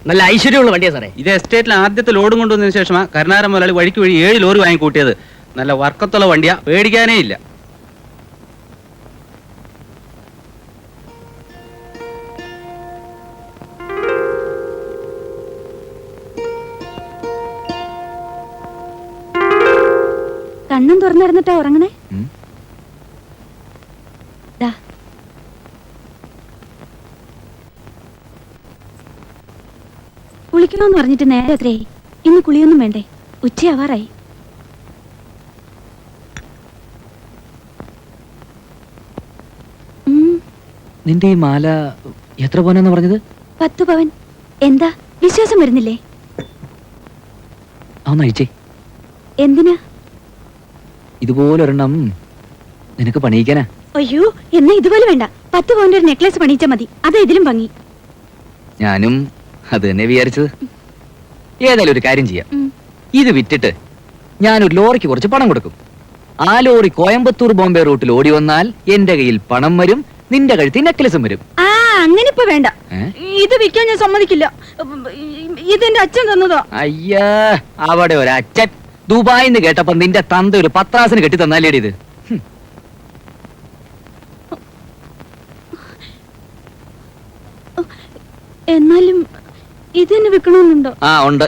നല്ല ഐശ്വര്യമുള്ള വണ്ടിയാ സാറേ. ഇത് എസ്റ്റേറ്റിൽ ആദ്യത്തെ ലോഡും കൊണ്ടുവന്നതിന് ശേഷമാണ് കരുണാകരൻ മുതലാളി വഴിക്ക് വഴി 7 ലോറി വാങ്ങി കൂട്ടിയത്. നല്ല വർക്കത്തുള്ള വണ്ടിയാ, പേടിക്കാനേ ഇല്ല. കണ്ണും തുറന്നിരുന്നിട്ടാ ഉറങ്ങണേ? കുളിക്കണമെന്ന് പറഞ്ഞിട്ട് നേരെ എത്രയായി? ഇന്ന് കുളിയൊന്നും വേണ്ടേ? ഉച്ചയാവാറായി. നിന്റെ ഈ മാല എത്ര പവനെന്ന് പറഞ്ഞത്? 10 പവൻ. എന്താ വിശ്വാസം വരുന്നില്ലേ? അയച്ചേ. എന്തിനാ? ഇതുപോലൊരെണ്ണം നിനക്ക് പണിയിക്കാനാ. അയ്യോ, എന്നാ ഇതുപോലെ വേണ്ട. 10 പവന്റെ ഒരു നെക്ലേസ് പണിയിച്ചാ മതി. അതാ ഇതിലും ഭംഗി. ഞാനും അത് തന്നെ വിചാരിച്ചത്. ഏതായാലും ഒരു കാര്യം ചെയ്യാം. ഇത് വിറ്റിട്ട് ഞാനൊരു ലോറിക്ക് കുറച്ച് പണം കൊടുക്കും. ആ ലോറി കോയമ്പത്തൂർ ബോംബെ റൂട്ടിൽ ഓടി വന്നാൽ എന്റെ കയ്യിൽ പണം വരും, നിന്റെ കഴുത്തിൽ നെക്ലസും വരും. അങ്ങനെ ഇപ്പൊ വേണ്ട. ഇത് വിൽക്കാൻ ഞാൻ സമ്മതിക്കില്ല. ഇതെന്റെ അച്ഛൻ തന്നതാ. അയ്യാ, അവിടെ ഒരച്ഛൻ ദുബായിന്ന് കേട്ടപ്പോ നിന്റെ തന്ത ഒരു പത്രാസിന് കെട്ടി തന്നാലേടി ഇത്. എന്നാലും ഇതെന്നെ വിൽക്കണമെന്നുണ്ടോ? ഉണ്ട്.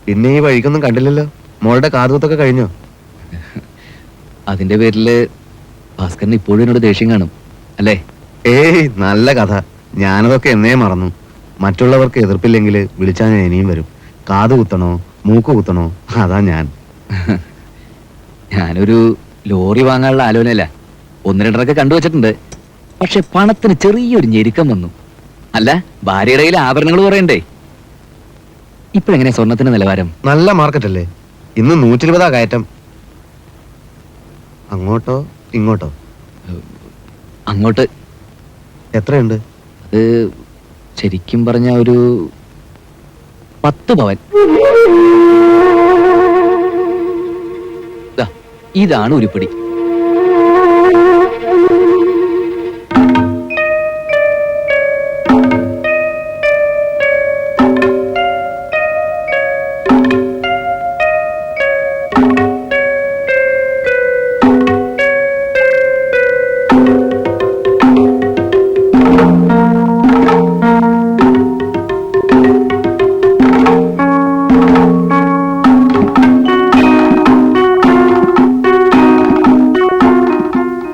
പിന്നെ ഈ വഴിക്കൊന്നും കണ്ടില്ലല്ലോ. മോളുടെ കാതുകുത്തൊക്കെ കഴിഞ്ഞോ? അതിന്റെ പേരില് ഭാസ്കരന് ഇപ്പോഴും എന്നോട് ദേഷ്യം കാണും അല്ലേ? ഏയ്, നല്ല കഥ. ഞാനതൊക്കെ എന്നേ മറന്നു. മറ്റുള്ളവർക്ക് എതിർപ്പില്ലെങ്കിൽ വിളിച്ചാൽ ഞാൻ ഇനിയും വരും. കാത് കുത്തണോ മൂക്ക് കുത്തണോ അതാ ഞാൻ. ഞാനൊരു ലോറി വാങ്ങാനുള്ള ആലോചനയല്ല. 1-2 കണ്ടുവച്ചിട്ടുണ്ട്. പക്ഷെ പണത്തിന് ചെറിയൊരു ഞെരുക്കം വന്നു. അല്ല, ഭാര്യയുടെ കയ്യിൽ ആഭരണങ്ങൾ പറയണ്ടേ? ഇപ്പോഴെങ്ങനെ സ്വർണത്തിന്റെ നിലവാരം? നല്ല മാർക്കറ്റ് അല്ലേ? ഇന്ന് 120 കയറ്റം. അങ്ങോട്ടോ ഇങ്ങോട്ടോ? അങ്ങോട്ട്. എത്രയുണ്ട്? അത് ശരിക്കും പറഞ്ഞ ഒരു 10 പവൻ. ഇതാണ് ഉരുപ്പടി.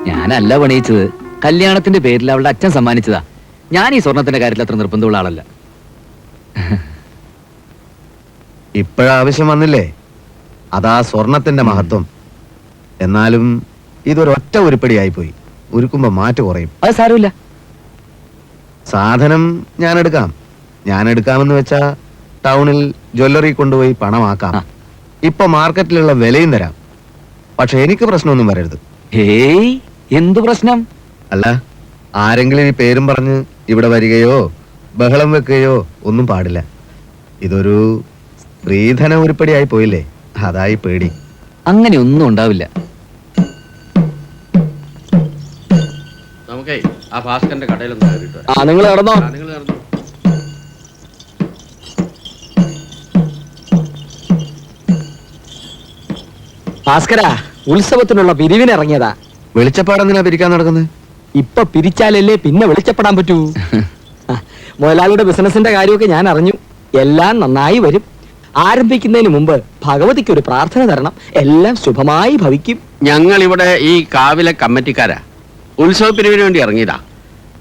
ഞാനല്ല പണിയിച്ചത്. കല്യാണത്തിന്റെ പേരിൽ അവളുടെ അച്ഛൻ സമ്മാനിച്ചതാ. ഞാൻ ഈ സ്വർണത്തിന്റെ കാര്യത്തിൽ അത്ര നിർബന്ധമുള്ള ആളല്ല. ഇപ്പോഴാവശ്യം വന്നില്ലേ? അതാ സ്വർണത്തിന്റെ മഹത്വം. എന്നാലും ഇതൊരൊറ്റ ഉരുപ്പടിയായി പോയി. ഉരുക്കുമ്പോ മാറ്റ് കുറയും. അത് സാരമില്ല. സാധനം ഞാൻ എടുക്കാമെന്ന് വെച്ചാ ടൗണിൽ ജ്വല്ലറി കൊണ്ടുപോയി പണമാക്കാം. ഇപ്പൊ മാർക്കറ്റിലുള്ള വിലയും തരാം. പക്ഷെ എനിക്ക് പ്രശ്നമൊന്നും വരരുത്. ഹേയ്, എന്തു പ്രശ്നം? അല്ല, ആരെങ്കിലും ഈ പേരും പറഞ്ഞ് ഇവിടെ വരികയോ ബഹളം വെക്കുകയോ ഒന്നും പാടില്ല. ഇതൊരു സ്ത്രീധന ഉരുപ്പടിയായി പോയില്ലേ, അതായി പേടി. അങ്ങനെ ഒന്നും ഉണ്ടാവില്ല. നമുക്കേ ആ ഭാസ്കരന്റെ കടയിലൊന്നും കയറിയിട്ട് വരാം. നിങ്ങൾ നടന്നോ? നിങ്ങൾ നടന്നു. ഭാസ്കര, ഉത്സവത്തിനുള്ള പിരിവിനിറങ്ങിയതാ. വെളിച്ചപ്പാടെന്തിനാ പിരിക്കാൻ നടക്കുന്നത്? ഇപ്പൊ പിരിച്ചാലല്ലേ പിന്നെ വെളിച്ചപ്പെടാൻ പറ്റൂ. മുതലാളിയുടെ ബിസിനസിന്റെ കാര്യമൊക്കെ ഞാൻ അറിഞ്ഞു. എല്ലാം നന്നായി വരും. ആരംഭിക്കുന്നതിന് മുമ്പ് ഭഗവതിക്ക് ഒരു പ്രാർത്ഥന തരണം. എല്ലാം ശുഭമായി ഭവിക്കും. ഞങ്ങൾ ഇവിടെ ഈ കാവിലെ കമ്മിറ്റിക്കാരാ. ഉത്സവ പിരിവിന് വേണ്ടി ഇറങ്ങിയതാ.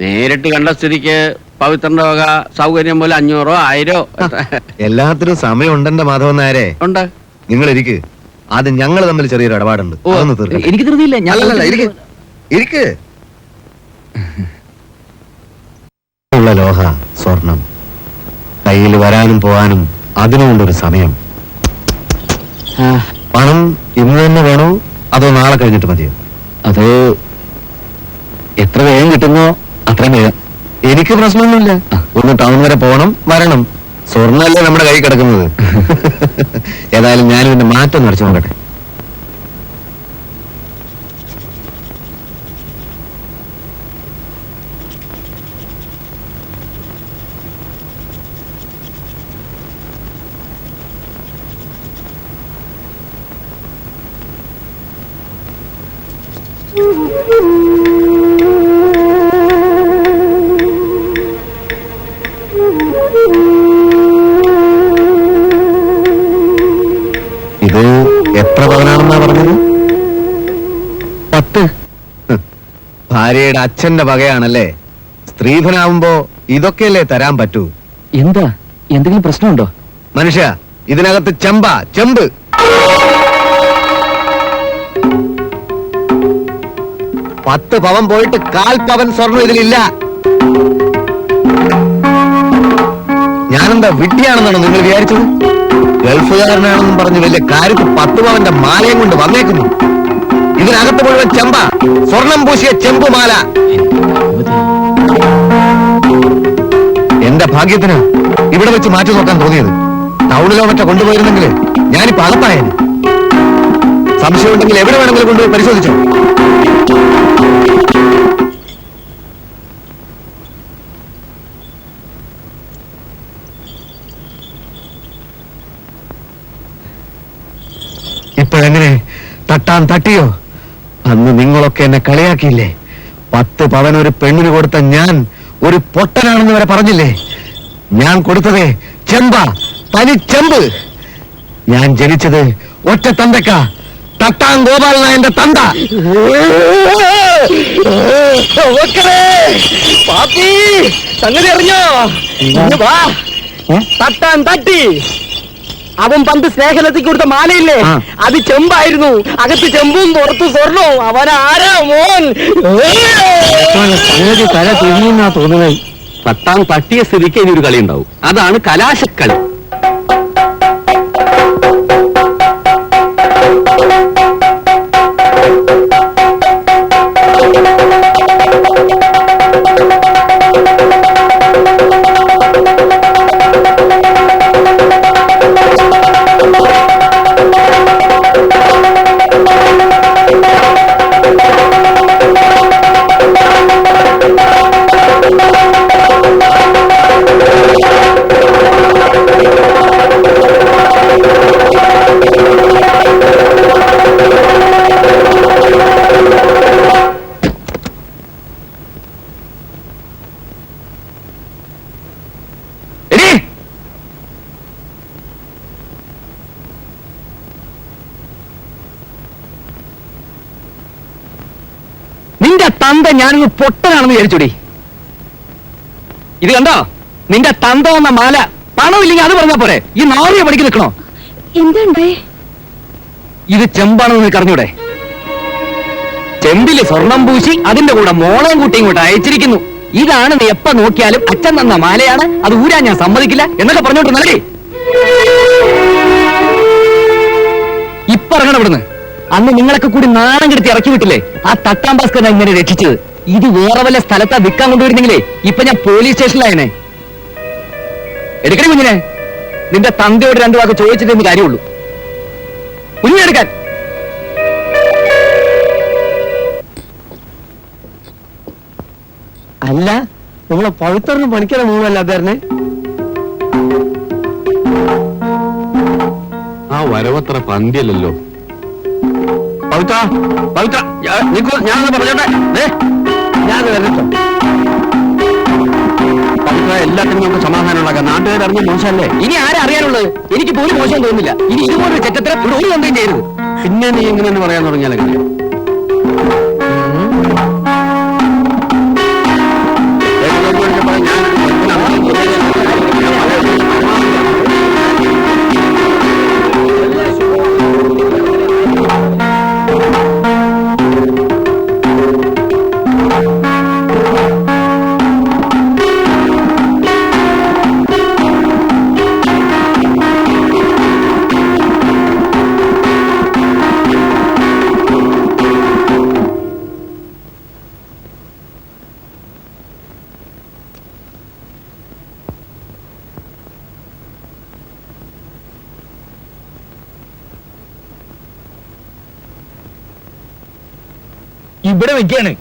നേരിട്ട് കണ്ട സ്ഥിതിക്ക് പവിത്രന്റെ വക സൗകര്യം പോലെ 500 1000 എല്ലാത്തിനും സമയം ഉണ്ടെന്റെ മാധവൻ നായരെ. ഉണ്ട്. നിങ്ങൾ ഇരിക്ക്. ആദ്യം ഞങ്ങൾ തമ്മിൽ ചെറിയൊരു ഇടപാടുണ്ട്. അതൊന്ന് തീർക്കട്ടെ. എനിക്ക് ധൃതിയില്ല. അല്ലല്ല, ഇരിക്ക്. ഇരിക്ക്. ഉള്ള ലോഹ സ്വർണം കയ്യിൽ വരാനും പോവാനും അതിനുകൊണ്ടൊരു സമയം. പണം ഇന്ന് തന്നെ വേണോ അതോ നാളെ കഴിഞ്ഞിട്ട് മതിയോ? അത് എത്ര വേഗം കിട്ടുന്നോ അത്രയും വേഗം. എനിക്ക് പ്രശ്നമൊന്നുമില്ല. ഒന്ന് ടൗൺ വരെ പോകണം, വരണം. സ്വർണ്ണല്ലേ നമ്മുടെ കൈ കിടക്കുന്നത്. ഏതായാലും ഞാനും ഇതിന്റെ മാറ്റം നിറച്ചു നോക്കട്ടെ. ഇത് എത്ര പവനാണെന്നാ പറഞ്ഞത്? 10. ഭാര്യയുടെ അച്ഛന്റെ വകയാണല്ലേ. സ്ത്രീധനാവുമ്പോ ഇതൊക്കെയല്ലേ തരാൻ പറ്റൂ. എന്താ എന്തെങ്കിലും പ്രശ്നമുണ്ടോ? മനുഷ്യ, ഇതിനകത്ത് ചെമ്പ്. പത്ത് പവൻ പോയിട്ട് 1/4 പവൻ സ്വർണം ഇതിലില്ല. ഞാനെന്താ വിഡ്ഢിയാണെന്നാണോ നിങ്ങൾ വിചാരിച്ചത്? ഗൾഫുകാരനാണെന്നും പറഞ്ഞ് വലിയ കാര്യത്തിൽ 10 പവന്റെ മാലയും കൊണ്ട് വന്നേക്കുന്നു. ഇതിനകത്ത് മുഴുവൻ ചെമ്പ, സ്വർണം പൂശിയ ചെമ്പുമാല. എന്റെ ഭാഗ്യത്തിന് ഇവിടെ വെച്ച് മാറ്റി നോക്കാൻ തോന്നിയത്. ടൗണിലോ മറ്റോ കൊണ്ടുപോയിരുന്നെങ്കിൽ ഞാനിപ്പോ അകത്തായേനെ. സംശയമുണ്ടെങ്കിൽ എവിടെ വേണമെങ്കിലും കൊണ്ടുപോയി പരിശോധിച്ചോ. ഇപ്പോഴെങ്ങനെ തട്ടാൻ തട്ടിയോ? അന്ന് നിങ്ങളൊക്കെ എന്നെ കളിയാക്കിയില്ലേ? 10 പവൻ ഒരു പെണ്ണിന് കൊടുത്ത ഞാൻ ഒരു പൊട്ടനാണെന്ന് വരെ പറഞ്ഞില്ലേ? ഞാൻ കൊടുത്തതേ ചെമ്പ, തനി ചെമ്പ്. ഞാൻ ജനിച്ചത് ഒറ്റ തന്തക്ക, തട്ടാൻ ഗോപാലനായന്റെ തന്ത. സംഗതി അറിഞ്ഞോ? തട്ടാൻ തട്ടി. അവൻ പണ്ട് സ്നേഹലത്തേക്ക് കൊടുത്ത മാലയില്ലേ, അത് ചെമ്പായിരുന്നു. അകത്ത് ചെമ്പും പുറത്ത് സ്വർണവും. അവൻ ആരാ മോൻ? സംഗതി തല തിരിഞ്ഞാ തോന്നുന്നത്. തട്ടാൻ തട്ടിയ സ്ഥിതിക്ക് ഇനി ഒരു കളി ഉണ്ടാവും. അതാണ് കലാശക്കളി. നിന്റെ തന്ത ഞാനൊന്ന് പൊട്ടനാണെന്ന് വിചാരിച്ചോടി. ഇത് കണ്ടോ? നിന്റെ തന്ത വന്ന മാല. പണമില്ലെങ്കിൽ അത് പറഞ്ഞാ പോരെ. ഈ നാറിയ പണിക്ക് നിൽക്കണോ? എന്താ? ഇത് ചെമ്പാണെന്ന് നിനക്ക് അറിഞ്ഞൂടെ? ചെമ്പില് സ്വർണം പൂശി അതിന്റെ കൂടെ മോളയും കുട്ടിയും കൂടെ അയച്ചിരിക്കുന്നു. ഇതാണ് നീ എപ്പ നോക്കിയാലും അച്ഛൻ തന്ന മാലയാണ്, അത് ഊരാൻ ഞാൻ സമ്മതിക്കില്ല എന്നൊക്കെ പറഞ്ഞോണ്ടിരുന്നല്ലേ? ഇപ്പൊ ഇറങ്ങണം ഇവിടുന്ന്. അന്ന് നിങ്ങളൊക്കെ കൂടി നാണം കെടുത്തി ഇറക്കി വിട്ടില്ലേ ആ തട്ടാം ഭാസ്കരനെ ഇങ്ങനെ രക്ഷിച്ചത്? ഇത് വേറെ വല്ല സ്ഥലത്താ വിൽക്കാൻ കൊണ്ടുവരുന്നെങ്കിലേ ഇപ്പൊ ഞാൻ പോലീസ് സ്റ്റേഷനിലായനെ. എടുക്കണേ കുഞ്ഞിനെ. നിന്റെ തന്തയോട് 2 വാക്ക് ചോദിച്ചിട്ടേ കാര്യമുള്ളൂ. കുഞ്ഞെടുക്കാൻ. അല്ല, നമ്മളെ പവിത്രന് പണിക്കല മൂന്നല്ല അദ്ദേഹനെ. ആ വരവത്ര പന്തിയല്ലോ. പവിത്ര, പവിത്ര, ഞാനൊന്ന് പറഞ്ഞോട്ടെ. ഞാൻ വരട്ടോ. പവിത്ര, എല്ലാത്തിനും നമുക്ക് സമാധാനം ഉണ്ടാക്കാം. നാട്ടുകാർ അറിഞ്ഞ മോശമല്ലേ? ഇനി ആരാ അറിയാനുള്ളത്? എനിക്ക് പോലും മോശം തോന്നുന്നില്ല. ഇനി ഇതുപോലൊരു ചെറ്റത്തരം ഇവിടെ ഒരു കൊണ്ടും ചെയ്യരുത്. പിന്നെ നീ എങ്ങനെ പറയാൻ തുടങ്ങിയാലെങ്ങനെ? ഞാൻ ഇവിടെ വെക്കാണ്.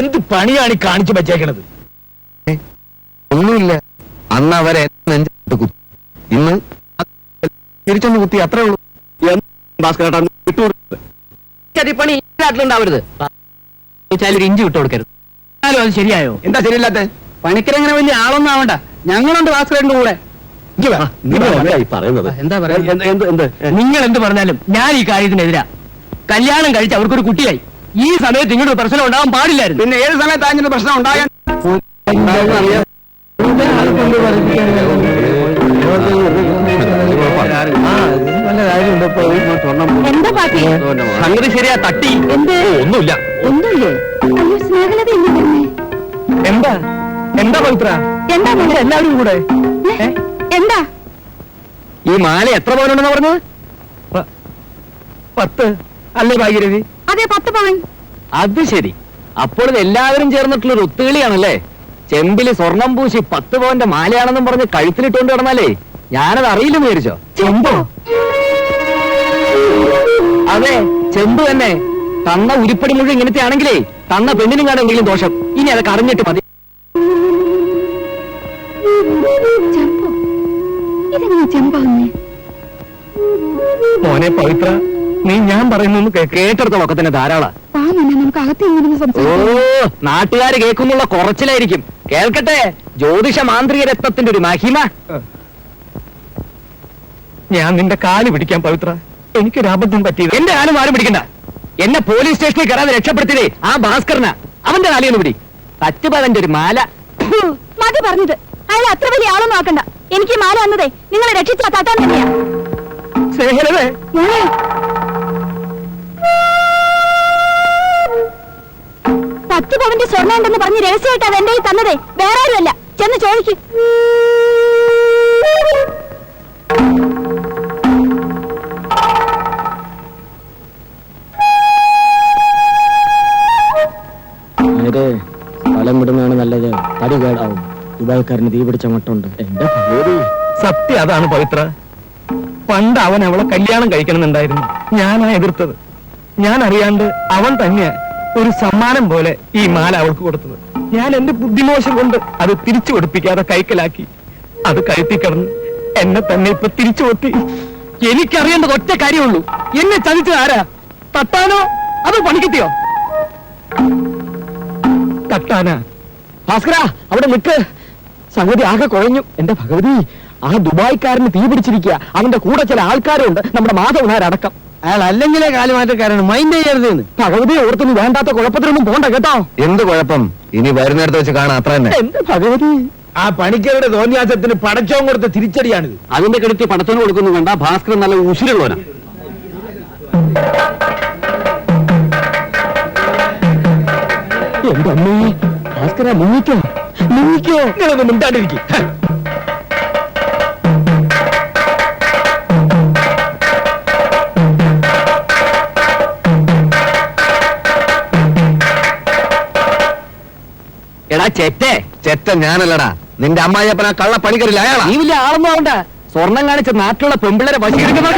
എന്ത് പണിയാണ് ഈ കാണിച്ചു വച്ചേക്കണത്? ഒന്നുമില്ല. അന്ന് അവരെ നെഞ്ചിട്ട് കുത്തി, ഇന്ന് തിരിച്ചൊന്ന് കുത്തി, അത്രേ ഉള്ളൂ. ചതിപ്പണി ഈ നാട്ടിലുണ്ടാവരുത്. ഒരു ഇഞ്ചി വിട്ടു കൊടുക്കരുത്. അത് ശരിയായോ? എന്താ ശരിയല്ലാത്ത? പണിക്കരങ്ങനെ വലിയ ആളൊന്നും ആവണ്ട, ഞങ്ങളുണ്ട് ഭാസ്കരന്റെ കൂടെ. പറയുന്നത് എന്താ പറയാ? നിങ്ങൾ എന്ത് പറഞ്ഞാലും ഞാൻ ഈ കാര്യത്തിനെതിരാ. കല്യാണം കഴിച്ച് അവർക്കൊരു കുട്ടിയായി. ഈ സമയത്ത് ഇങ്ങനൊരു പ്രശ്നം ഉണ്ടാവാൻ പാടില്ലായിരുന്നു. പിന്നെ ഏത് സമയത്ത് അങ്ങനെ പ്രശ്നം ഉണ്ടാകാൻ? എന്താ പാട്ടി? സംഗതി ശരിയാ, തട്ടി. എന്ത്? ഒന്നുമില്ല. ഒന്നുമില്ലേ? അയ്യോ, സ്നേഹലത ഇല്ലേ വരുന്നേ? എന്താ എന്താ പവിത്ര? എന്താ മോളെ? എല്ലാവരും കൂടെ എന്താ? ഈ മാല എത്ര പവനുണ്ടെന്ന് പറഞ്ഞത്? 10 അല്ലേ ഭാഗ്യരവി? അതെ, 10 പവൻ. അത് ശരി. അപ്പോൾ ഇത് എല്ലാവരും ചേർന്നിട്ടുള്ള ഒരു ഒത്തുകളിയാണല്ലേ? ചെമ്പില് സ്വർണം പൂശി 10 പവന്റെ മാലയാണെന്നും പറഞ്ഞ് കഴുത്തിലിട്ടുകൊണ്ട് കിടന്നാലേ ഞാനത് അറിയില്ലെന്ന് വിചാരിച്ചോ? ചെമ്പോ? അതെ, ചെമ്പ് തന്നെ. തന്ന ഉരുപ്പടി മുഴുവൻ ഇങ്ങനത്തെ ആണെങ്കിലേ തന്ന പെണ്ണിനും കാണാൻ എന്തെങ്കിലും ദോഷം. ഇനി അതൊക്കെ അറിഞ്ഞിട്ട് മതി. ചെമ്പോ? ഇതെങ്ങനെ ചെമ്പാകുന്നേ? മോനെ പവിത്ര, നീ ഞാൻ പറയുന്നു കേട്ടെടുത്തോളൊക്കെ തന്നെ ധാരാള. നമുക്ക് അകത്ത് ഓ, സംസാരിക്കാം. നാട്ടുകാര് കേൾക്കുന്നുള്ള കുറച്ചിലായിരിക്കും. കേൾക്കട്ടെ, ജ്യോതിഷ മാന്ത്രിക രത്നത്തിന്റെ ഒരു മഹിമ. ഞാൻ നിന്റെ കാല് പിടിക്കാൻ പവിത്ര. എനിക്കൊരു അബദ്ധം പറ്റിയത്. എന്റെ കാലും ആരും പിടിക്കണ്ട. എന്നെ പോലീസ് സ്റ്റേഷനിൽ കയറാതെ രക്ഷപ്പെടുത്തിയതേ ആ ഭാസ്കരനാ. അവന്റെ കാലിയൊന്ന് പിടി. തച്ചുപവന്റെ ഒരു മാല. മതി പറഞ്ഞത്. അയാൾ അത്ര വലിയ ആളൊന്നും ആക്കണ്ട. എനിക്ക് മാല വന്നതേ നിങ്ങളെ രക്ഷിച്ച തട്ടാൻ തന്നെയാ. സ്നേഹലവേ, മോളെ, 10 പവന്റെ സ്വർണ്ണം ഉണ്ടെന്ന് പറഞ്ഞ് രഹസ്യമായിട്ട് അത് എന്റെ കയ്യിൽ തന്നതേ വേറെ ആരുമല്ല. ചെന്ന് ചോദിക്കും. സ്ഥലം വിടുന്നതാണ് നല്ലത്. തടി കേടാവും. ദുബായ്ക്കാരന് തീ പിടിച്ച മട്ടുണ്ട്. എന്റെ സത്യം അതാണ് പവിത്ര. പണ്ട് അവൻ അവളെ കല്യാണം കഴിക്കണമെന്നുണ്ടായിരുന്നു. ഞാനാ എതിർത്തത്. ഞാൻ അറിയാണ്ട് അവൻ തന്നെയാ ഒരു സമ്മാനം പോലെ ഈ മാല അവൾക്ക് കൊടുത്തത്. ഞാൻ എന്റെ ബുദ്ധിമോശം കൊണ്ട് അത് തിരിച്ചു കൊടുപ്പിക്കാതെ കൈക്കലാക്കി. അത് കഴുത്തി കിടന്ന് എന്നെ തന്നെ ഇപ്പൊ തിരിച്ചു കൊത്തി. എനിക്കറിയേണ്ടത് ഒറ്റ കാര്യമുള്ളൂ. എന്നെ ചതിച്ചത് ആരാ? തട്ടാനോ അതോ പണിക്കിട്ടിയോ? തട്ടാനാ. ഭാസ്കര, അവിടെ നിൽക്ക്. സംഗതി ആകെ കുഴഞ്ഞു. എന്റെ ഭഗവതി, ആ ദുബായ്ക്കാരന് തീ പിടിച്ചിരിക്കുക. അവന്റെ കൂടെ ചില ആൾക്കാരുണ്ട്, നമ്മുടെ മാധവനാരടക്കം. അയാൾ അല്ലെങ്കിലേ കാലുമാറ്റക്കാരാണ്. മൈൻഡ് ചെയ്യരുത്. ഭഗവതി ഓർത്തൊന്നും വേണ്ടാത്ത കുഴപ്പത്തിനൊന്നും പോണ്ട കേട്ടോ. എന്ത് കുഴപ്പം? ഇനി വരുന്നിടത്ത് വെച്ച് കാണാം, അത്ര തന്നെ. എന്റെ ഭഗവതി, ആ പണിക്കരുടെ തോന്നിയാസത്തിന് പടച്ചോൻ കൊടുത്ത തിരിച്ചടിയാണിത്. അതിന്റെ കെടുത്തി പടത്തോന് കൊടുക്കുന്നു വേണ്ട. ഭാസ്കരൻ നല്ല ഉശിരുള്ളവനാ. എന്റെ അമ്മേ, ഭാസ്കര മുങ്ങിക്കോ, മുങ്ങിക്കോ. നിങ്ങളൊന്നും മിണ്ടാണ്ടിരിക്കും. എടാ ചെറ്റേ, ചെറ്റ ഞാനല്ലടാ, നിന്റെ അമ്മായിയപ്പന കള്ള പണിക്കരില്ല അയാളാ. നീ വലിയ ആളൊന്നും ആവണ്ട. സ്വർണം കാണിച്ച നാട്ടിലുള്ള പെമ്പിള്ളരെ വശീകരിക്കുന്ന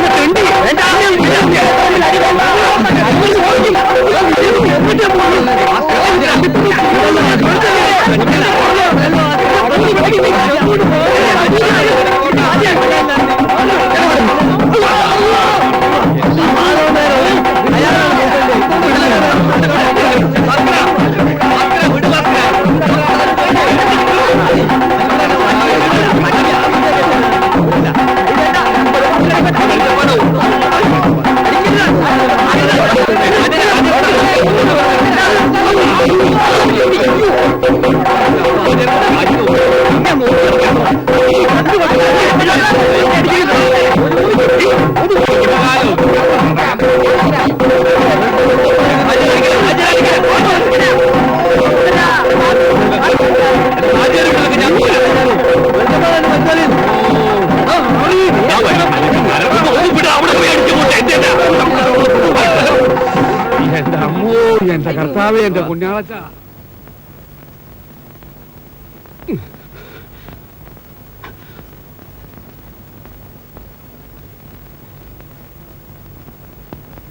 എന്റെ കർത്താവേ, എന്റെ പുണ്യാളച്ച.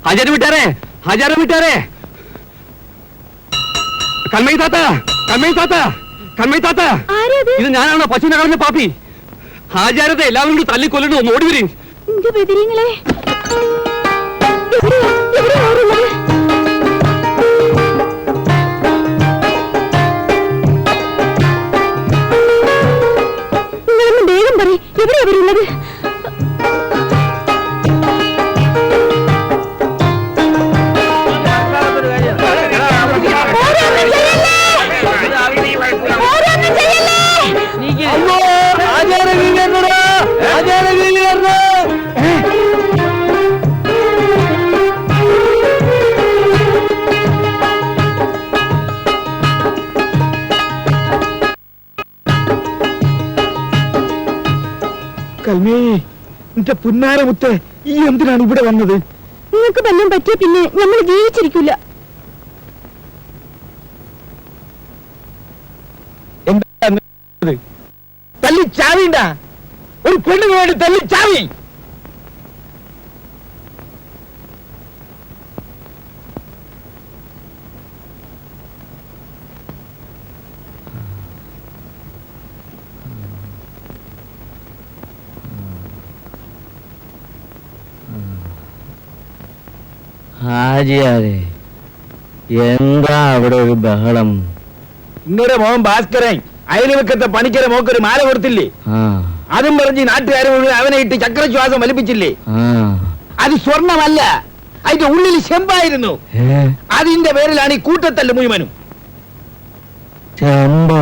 ഹാജര് വിട്ടാരേ, ഹാജര് വിട്ടാരേ. കൺമൈ താത്ത, കൺമൈ താത്ത, കൺമൈ താത്ത, ഇത് ഞാനാണോ പശുവിനെ കളഞ്ഞ പാപ്പി? ഹാജാരത്തെ എല്ലാവരും കൂടി തല്ലിക്കൊല്ലണം, ഒന്ന് ഓടി വരും. എന്റെ ബദിരീങ്ങളെ എവിടെയാ അവരുള്ളത്? നിങ്ങളൊന്ന് വേഗം പറയ്, എവിടെയാ അവരുള്ളത്? കൽമേ, എന്റെ പുന്നാരമുത്ത്, ഈ എന്തിനാണ് ഇവിടെ വന്നത്? നിങ്ങൾക്ക് വല്ലതും പറ്റിയ പിന്നെ നമ്മൾ ജീവിച്ചിരിക്കില്ല. തല്ലി ചാവിണ്ട, ഒരു പെണ്ണിന് വേണ്ടി തല്ലി ചാവി. ഹാജിയാരെ, എന്താ അവിടെ ഒരു ബഹളം? ഇന്നൊരു മോൻ ഭാസ്കരൻ അയൽവക്കത്തെ പണിക്കരെ മോക്കൊരു മാല കൊടുത്തില്ലേ? അതും പറഞ്ഞ് നാട്ടുകാരെ മുഴുവൻ അവനെ ഇട്ട് ചക്രശ്വാസം വലിപ്പിച്ചില്ലേ? അത് സ്വർണമല്ല, അതിന്റെ ഉള്ളിൽ ചെമ്പായിരുന്നു. അതിന്റെ പേരിലാണ് ഈ കൂട്ടത്തല്ല് മുഴുവനും. ചെമ്പോ?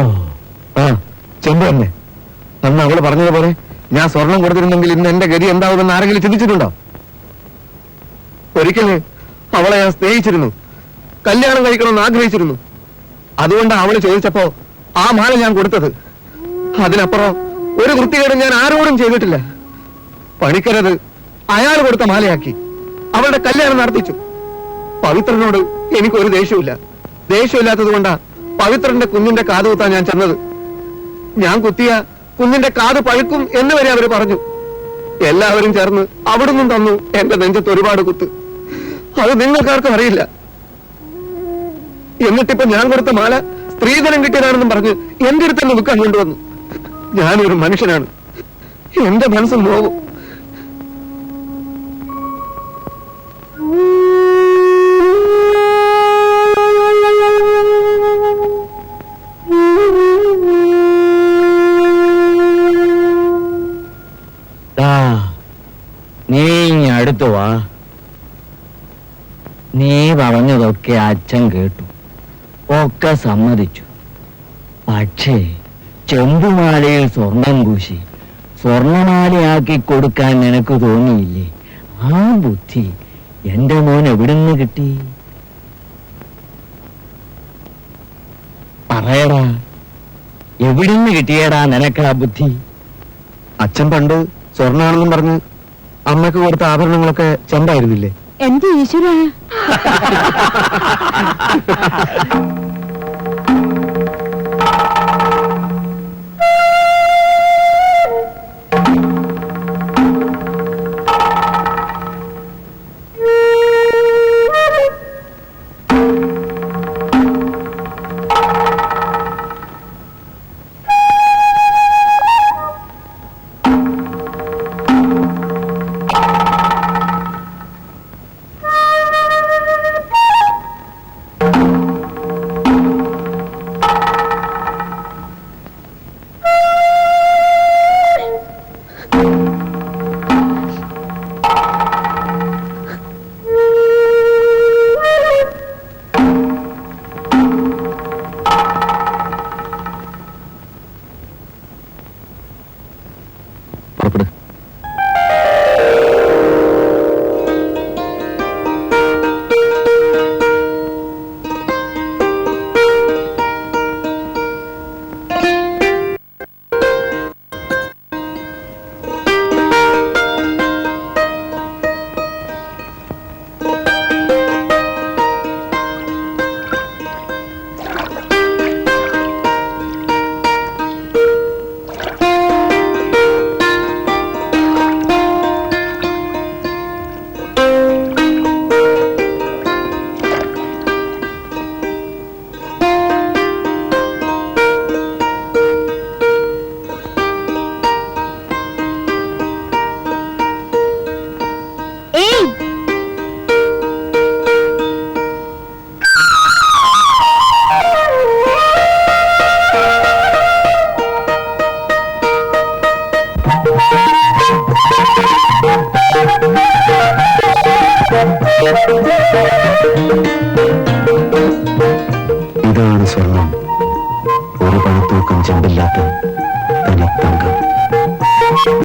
ചെമ്പ് തന്നെ. അന്ന് അവള് പറഞ്ഞതുപോലെ ഞാൻ സ്വർണം കൊടുത്തിരുന്നെങ്കിൽ ഇന്ന് എന്റെ ഗതി എന്താവുമെന്ന് ആരെങ്കിലും ചിന്തിച്ചിട്ടുണ്ടോ? ഒരിക്കല് അവളെ ഞാൻ സ്നേഹിച്ചിരുന്നു, കല്യാണം കഴിക്കണമെന്ന് ആഗ്രഹിച്ചിരുന്നു. അതുകൊണ്ടാണ് അവള് ചോദിച്ചപ്പോ ആ മാല ഞാൻ കൊടുത്തത്. അതിനപ്പുറം ഒരു വൃത്തികേടും ഞാൻ ആരോടും ചെയ്തിട്ടില്ല. പണിക്കരത് അയാൾ കൊടുത്ത മാലയാക്കി അവളുടെ കല്യാണം നടത്തിച്ചു. പവിത്രനോട് എനിക്കൊരു ദേഷ്യമില്ല. ദേഷ്യമില്ലാത്തത് കൊണ്ടാ പവിത്രന്റെ കുഞ്ഞിന്റെ കാത് കുത്താൻ ഞാൻ ചെന്നത്. ഞാൻ കുത്തിയ കുഞ്ഞിന്റെ കാത് പഴുക്കും എന്ന് വരെ അവര് പറഞ്ഞു. എല്ലാവരും ചേർന്ന് അവിടുന്ന് തന്നു എന്റെ നെഞ്ചത്ത് ഒരുപാട് കുത്ത്. അത് നിങ്ങൾക്കാർക്കും അറിയില്ല. എന്നിട്ടിപ്പോ ഞാൻ കൊടുത്ത മാല സ്ത്രീധനം കിട്ടിയതാണെന്നും പറഞ്ഞ് എന്റെ അടുത്ത് തന്നെ വിൽക്കാൻ കൊണ്ടുവന്നു. ഞാനൊരു മനുഷ്യനാണ്, എന്റെ മനസ്സ് നോവും. നീ അടുത്തു വാ. നീ പറഞ്ഞതൊക്കെ അച്ഛൻ കേട്ടു, ഒക്കെ സമ്മതിച്ചു. പക്ഷേ ചെമ്പുമാലയിൽ സ്വർണം പൂശി സ്വർണമാലയാക്കി കൊടുക്കാൻ നിനക്ക് തോന്നിയില്ലേ? ആ ബുദ്ധി എന്റെ മോൻ എവിടുന്ന് കിട്ടി? പറയടാ, എവിടുന്ന് കിട്ടിയടാ നിനക്ക് ആ ബുദ്ധി? അച്ഛൻ പണ്ട് സ്വർണ്ണാണെന്നും പറഞ്ഞ് അമ്മയ്ക്ക് കൊടുത്ത ആഭരണങ്ങളൊക്കെ ചെമ്പായിരുന്നില്ലേ? എന്റെ ഈശ്വര